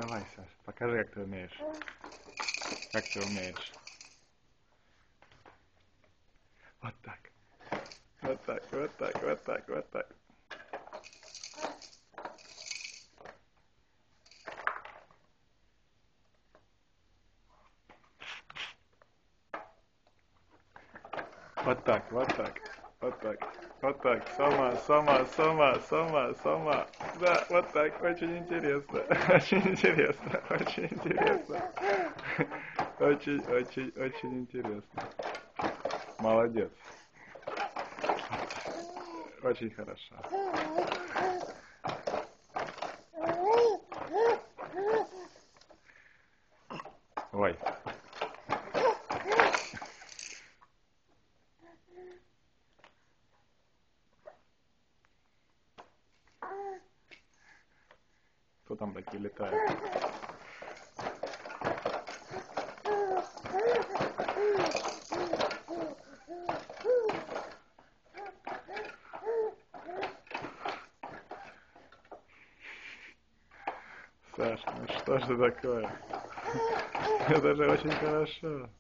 давай, Саш, покажи, как ты умеешь. Как ты умеешь. Вот так. Вот так, вот так, вот так, вот так. Вот так, вот так, вот так, вот так. Сама, сама, сама, сама, сама. Да, вот так, очень интересно, очень интересно, очень интересно. Очень, очень, очень интересно. Молодец. Очень хорошо. Ой. Кто там такие летает? Саш, ну что же такое? Это же очень хорошо.